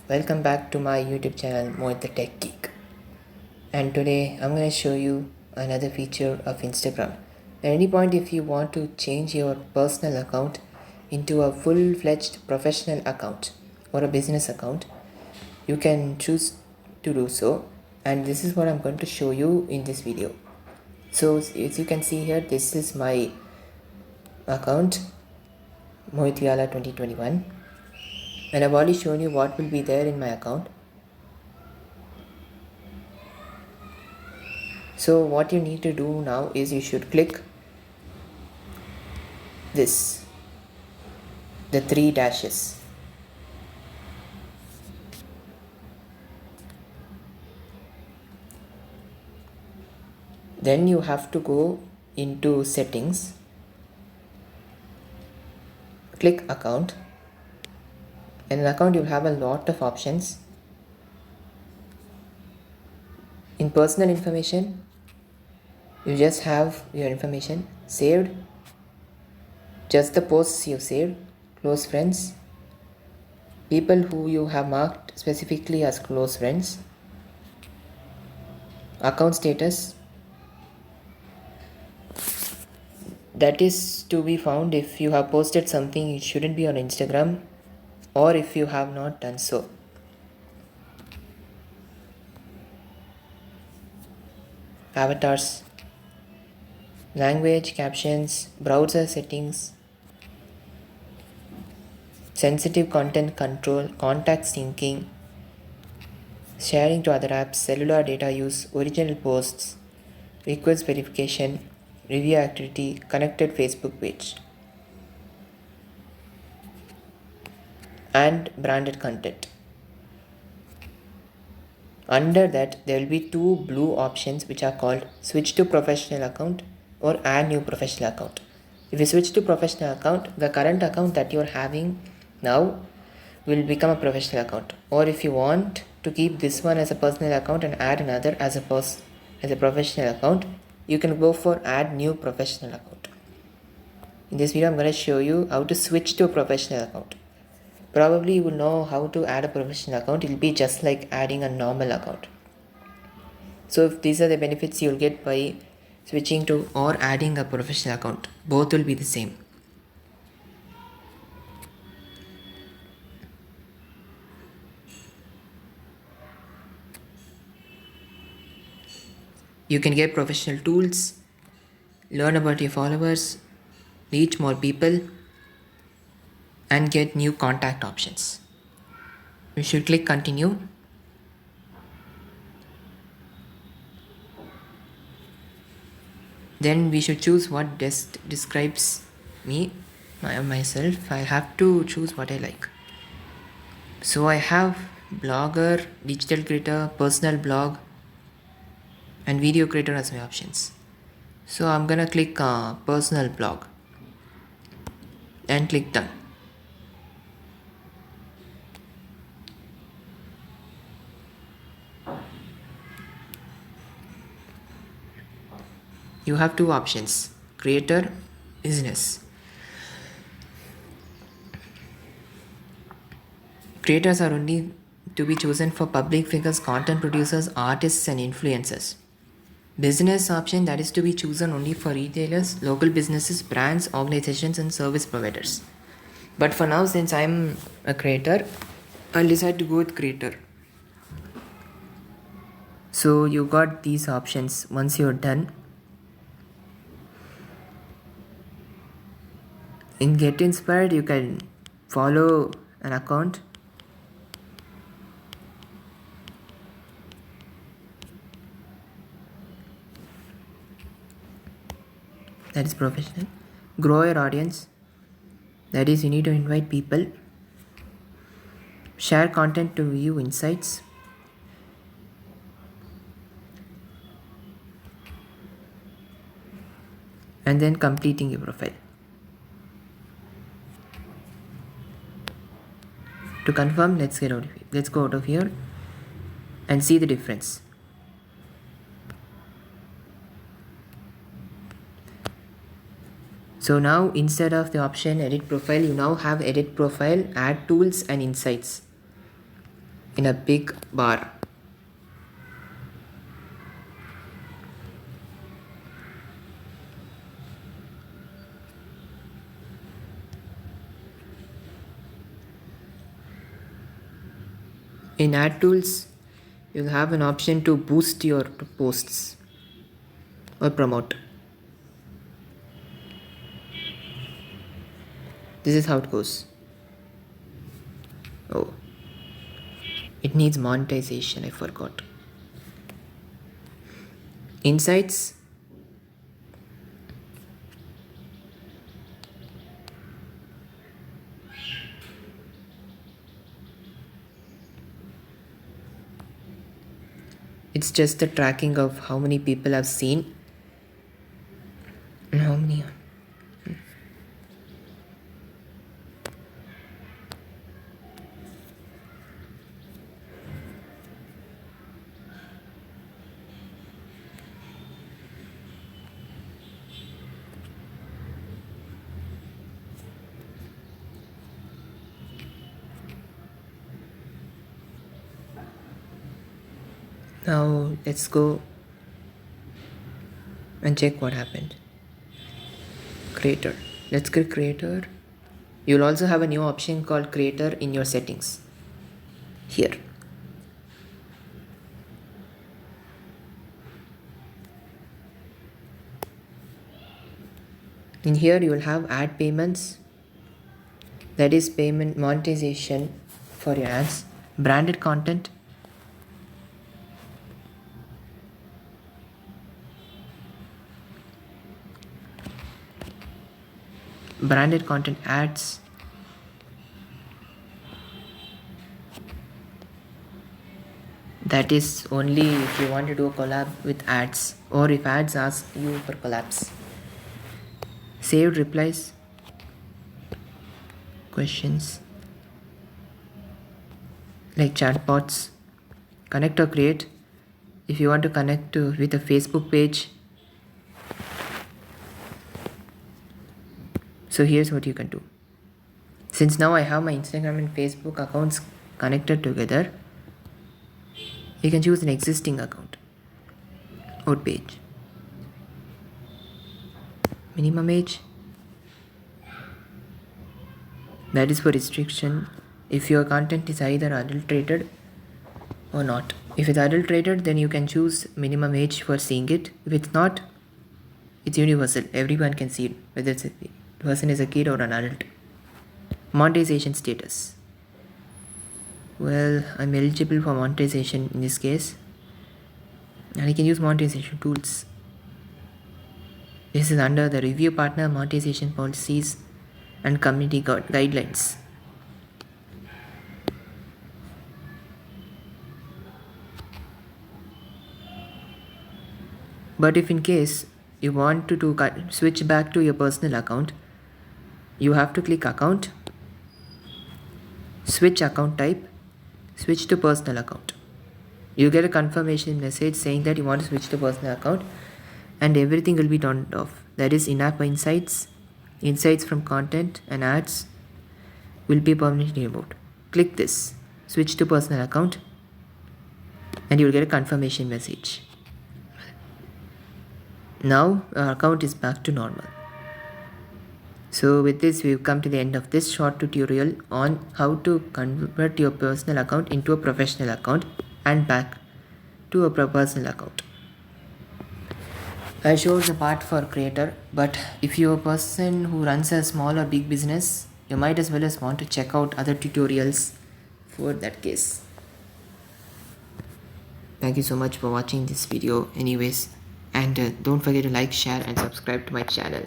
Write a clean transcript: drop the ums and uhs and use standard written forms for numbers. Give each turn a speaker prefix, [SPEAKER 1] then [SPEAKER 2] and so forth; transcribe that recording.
[SPEAKER 1] Welcome back to my YouTube channel Mohit the Tech Geek. And today I'm going to show you another feature of Instagram. At any point if you want to change your personal account into a full-fledged professional account or a business account, you can choose to do so, and this is what I'm going to show you in this video. So as you can see here, this is my account Mohit 2021, and I've already shown you what will be there in my account. So what you need to do now is you should click this, the 3 dashes. Then you have to go into settings, click account. In an account you'll have a lot of options. In personal information, you just have your information saved, just the posts you saved, close friends, people who you have marked specifically as close friends, account status, that is to be found if you have posted something it shouldn't be on Instagram or if you have not done so. Avatars, language, captions, browser settings, sensitive content control, contact syncing, sharing to other apps, cellular data use, original posts, request verification, review activity, connected Facebook page, and branded content. Under that there will be two blue options which are called switch to professional account or add new professional account. If you switch to professional account, the current account that you are having now will become a professional account, or if you want to keep this one as a personal account and add another as a professional account, you can go for add new professional account. In this video I'm going to show you how to switch to a professional account. Probably you will know how to add a professional account. It will be just like adding a normal account. So if these are the benefits you'll get by switching to or adding a professional account, both will be the same. You can get professional tools, learn about your followers, reach more people, and get new contact options. You should click continue. Then we should choose what best describes myself. I have to choose what I like. So I have blogger, digital creator, personal blog, and video creator as my options. So I'm gonna click personal blog and click done. You have two options, creator, business. Creators are only to be chosen for public figures, content producers, artists, and influencers. Business option, that is to be chosen only for retailers, local businesses, brands, organizations, and service providers. But for now, since I'm a creator, I'll decide to go with creator. So you got these options. Once you're done, in Get Inspired you can follow an account, that is professional. Grow your audience, that is you need to invite people. Share content to view insights. And then completing your profile. To confirm, let's go out of here and see the difference. So now instead of the option edit profile, you now have edit profile, add tools, and insights. in a big bar. In ad tools, you'll have an option to boost your posts or promote. This is how it goes. Oh, it needs monetization, I forgot. Insights. It's just the tracking of how many people have seen and how many. Now let's go and check what happened. Creator. Let's click creator. You'll also have a new option called creator in your settings. Here. In here you will have ad payments, that is payment monetization for your ads, branded content, branded content ads, that is only if you want to do a collab with ads or if ads ask you for collabs. Saved replies, questions like chatbots, connect or create. If you want to connect with a Facebook page, so here's what you can do. Since now I have my Instagram and Facebook accounts connected together, you can choose an existing account. Out page. Minimum age. That is for restriction. If your content is either adulterated or not. If it's adulterated, then you can choose minimum age for seeing it. If it's not, it's universal. Everyone can see it, whether it's a person is a kid or an adult. Monetization status. Well, I'm eligible for monetization in this case. And I can use monetization tools. This is under the review partner monetization policies and community guidelines. But if in case you want to switch back to your personal account, you have to click account, switch account type, switch to personal account. You get a confirmation message saying that you want to switch to personal account and everything will be turned off. That is in-app insights, insights from content and ads will be permanently removed. Click this, switch to personal account and you will get a confirmation message. Now our account is back to normal. So with this we've come to the end of this short tutorial on how to convert your personal account into a professional account and back to a personal account. I showed the part for creator, but if you're a person who runs a small or big business, you might as well as want to check out other tutorials for that case. Thank you so much for watching this video anyways, and don't forget to like, share and subscribe to my channel.